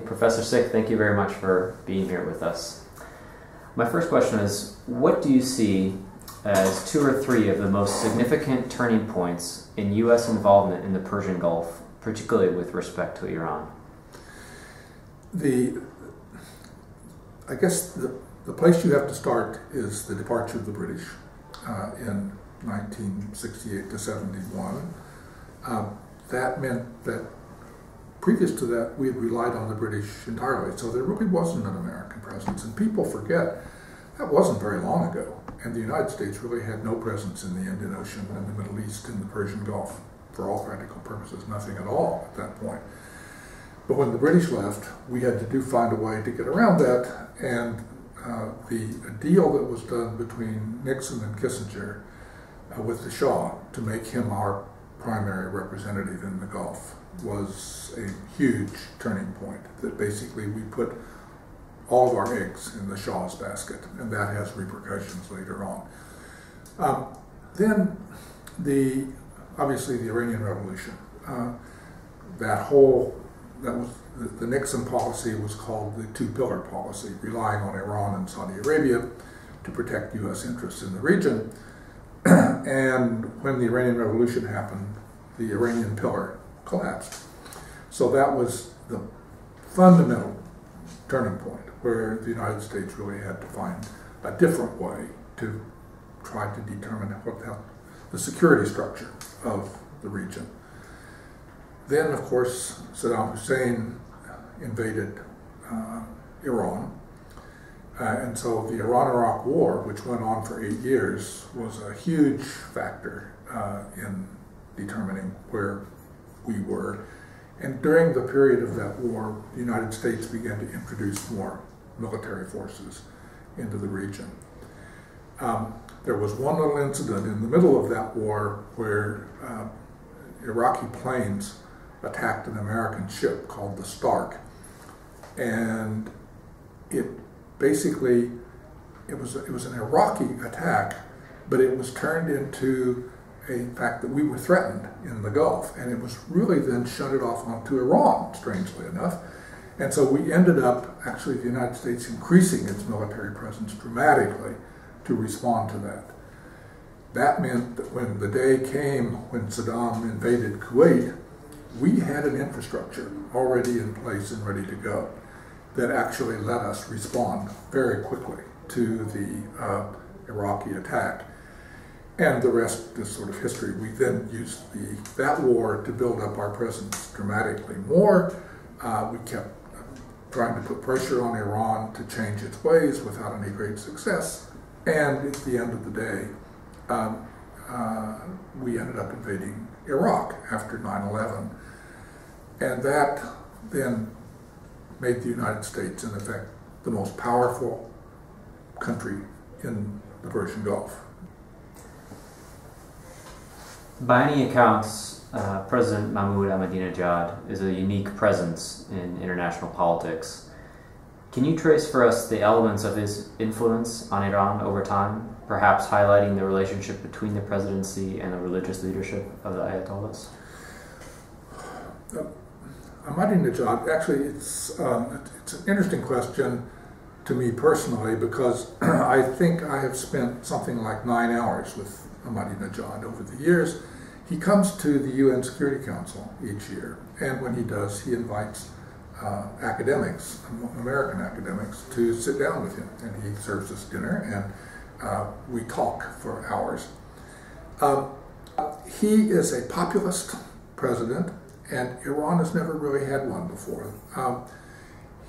Professor Sick, thank you very much for being here with us. My first question is, what do you see as 2 or 3 of the most significant turning points in U.S. involvement in the Persian Gulf, particularly with respect to Iran? I guess the place you have to start is the departure of the British in 1968 to 71. That meant that previous to that, we had relied on the British entirely, so there really wasn't an American presence. And people forget that wasn't very long ago, and the United States really had no presence in the Indian Ocean and the Middle East and the Persian Gulf, for all practical purposes, nothing at all at that point. But when the British left, we had to find a way to get around that, and the deal that was done between Nixon and Kissinger with the Shah to make him our primary representative in the Gulf was a huge turning point, that basically we put all of our eggs in the Shah's basket, and that has repercussions later on. Then obviously the Iranian Revolution. The Nixon policy was called the two-pillar policy, relying on Iran and Saudi Arabia to protect U.S. interests in the region. And when the Iranian Revolution happened, the Iranian pillar collapsed. So that was the fundamental turning point where the United States really had to find a different way to try to determine the security structure of the region. Then, of course, Saddam Hussein invaded Iran. And so the Iran-Iraq War, which went on for 8 years, was a huge factor in determining where we were. And during the period of that war, the United States began to introduce more military forces into the region. There was one little incident in the middle of that war where Iraqi planes attacked an American ship called the Stark. And it was an Iraqi attack, but it was turned into a fact that we were threatened in the Gulf, and it was really then shunted off onto Iran, strangely enough. And so we ended up, actually, the United States increasing its military presence dramatically to respond to that. That meant that when the day came when Saddam invaded Kuwait, we had an infrastructure already in place and ready to go that actually let us respond very quickly to the Iraqi attack. And the rest is sort of history. We then used that war to build up our presence dramatically more. We kept trying to put pressure on Iran to change its ways without any great success. And at the end of the day, we ended up invading Iraq after 9/11. And that then made the United States, in effect, the most powerful country in the Persian Gulf. By any accounts, President Mahmoud Ahmadinejad is a unique presence in international politics. Can you trace for us the elements of his influence on Iran over time, perhaps highlighting the relationship between the presidency and the religious leadership of the Ayatollahs? Ahmadinejad, actually, it's an interesting question to me personally, because I think I have spent something like 9 hours with Ahmadinejad over the years. He comes to the UN Security Council each year, and when he does, he invites academics, American academics, to sit down with him, and he serves us dinner, and we talk for hours. He is a populist president, and Iran has never really had one before.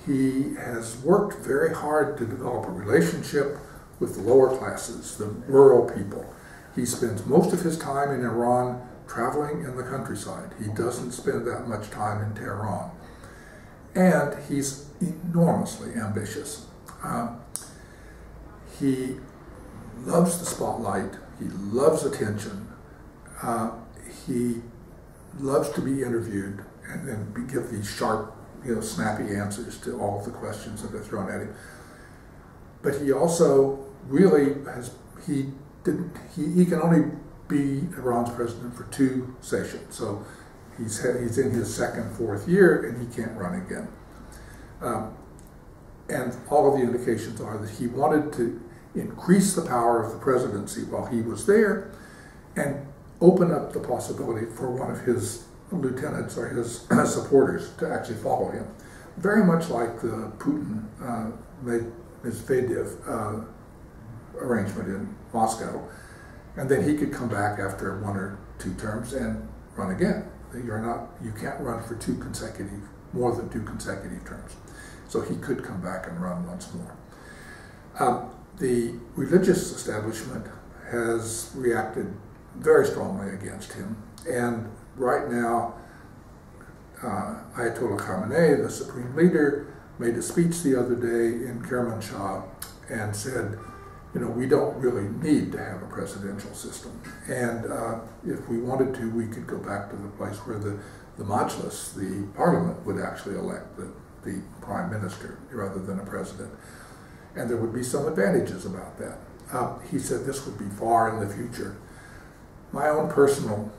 He has worked very hard to develop a relationship with the lower classes, the rural people. He spends most of his time in Iran traveling in the countryside. He doesn't spend that much time in Tehran. And he's enormously ambitious. He loves the spotlight. He loves attention. He loves to be interviewed and then give these sharp, snappy answers to all of the questions that are thrown at him. But he also really he can only be Iran's president for 2 sessions. So he's in his 2nd, 4th year, and he can't run again. And all of the indications are that he wanted to increase the power of the presidency while he was there and open up the possibility for one of his lieutenants or his supporters to actually follow him. Very much like the Putin-Medvedev arrangement in Moscow. And then he could come back after 1 or 2 terms and run again. You can't run for more than two consecutive terms. So he could come back and run once more. The religious establishment has reacted very strongly against him. And right now, Ayatollah Khamenei, the supreme leader, made a speech the other day in Kermanshah and said, we don't really need to have a presidential system. And if we wanted to, we could go back to the place where the Majlis, the parliament, would actually elect the prime minister rather than a president. And there would be some advantages about that. He said this would be far in the future. My own personal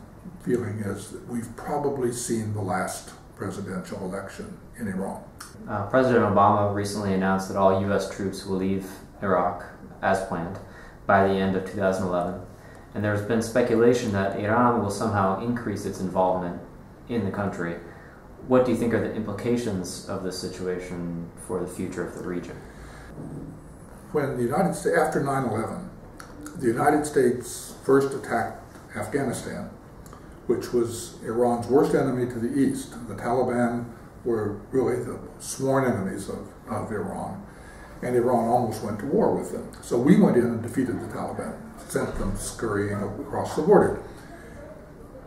feeling is that we've probably seen the last presidential election in Iran. President Obama recently announced that all U.S. troops will leave Iraq, as planned, by the end of 2011. And there's been speculation that Iran will somehow increase its involvement in the country. What do you think are the implications of this situation for the future of the region? When the United States, after 9/11, the United States first attacked Afghanistan, which was Iran's worst enemy to the east. The Taliban were really the sworn enemies of Iran, and Iran almost went to war with them. So we went in and defeated the Taliban, sent them scurrying across the border.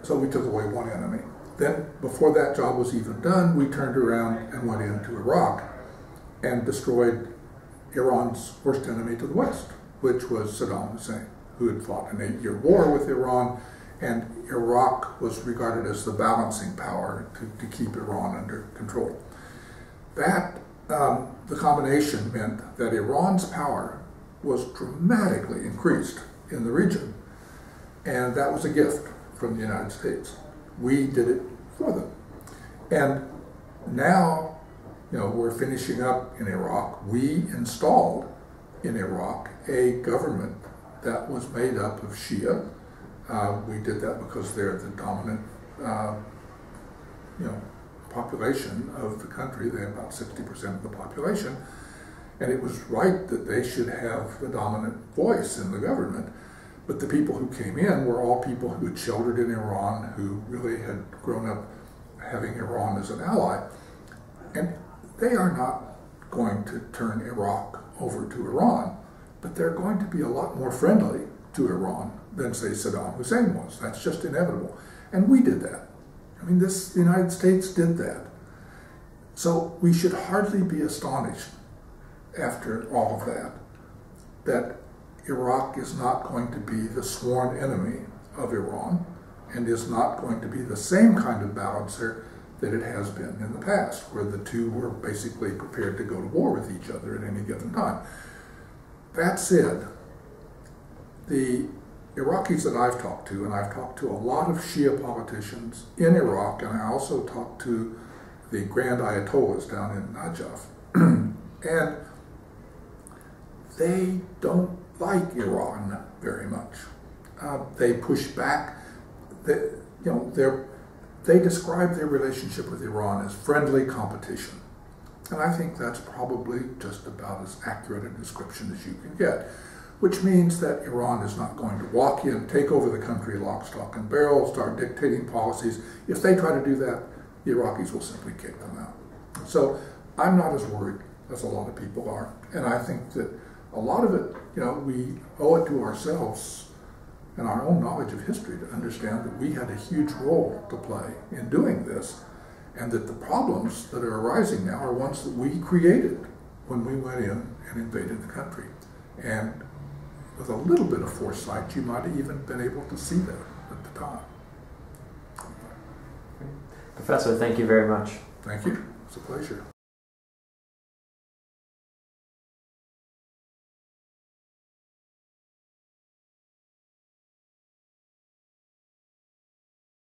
So we took away one enemy. Then, before that job was even done, we turned around and went into Iraq and destroyed Iran's worst enemy to the west, which was Saddam Hussein, who had fought an 8-year war with Iran, and Iraq was regarded as the balancing power to keep Iran under control. The combination meant that Iran's power was dramatically increased in the region, and that was a gift from the United States. We did it for them. And now, we're finishing up in Iraq. We installed in Iraq a government that was made up of Shia. We did that because they're the dominant, population of the country. They have about 60% of the population. And it was right that they should have the dominant voice in the government. But the people who came in were all people who had sheltered in Iran, who really had grown up having Iran as an ally. And they are not going to turn Iraq over to Iran, but they're going to be a lot more friendly to Iran than, say, Saddam Hussein was. That's just inevitable. And we did that. The United States did that. So we should hardly be astonished after all of that Iraq is not going to be the sworn enemy of Iran and is not going to be the same kind of balancer that it has been in the past, where the two were basically prepared to go to war with each other at any given time. That said, the Iraqis that I've talked to, and I've talked to a lot of Shia politicians in Iraq, and I also talked to the Grand Ayatollahs down in Najaf, and they don't like Iran very much. They push back. They describe their relationship with Iran as friendly competition. And I think that's probably just about as accurate a description as you can get, which means that Iran is not going to walk in, take over the country lock, stock, and barrel, start dictating policies. If they try to do that, the Iraqis will simply kick them out. So I'm not as worried as a lot of people are. And I think that a lot of it, we owe it to ourselves and our own knowledge of history to understand that we had a huge role to play in doing this, and that the problems that are arising now are ones that we created when we went in and invaded the country. And with a little bit of foresight, you might have even been able to see that at the time. Professor, thank you very much. Thank you. It's a pleasure.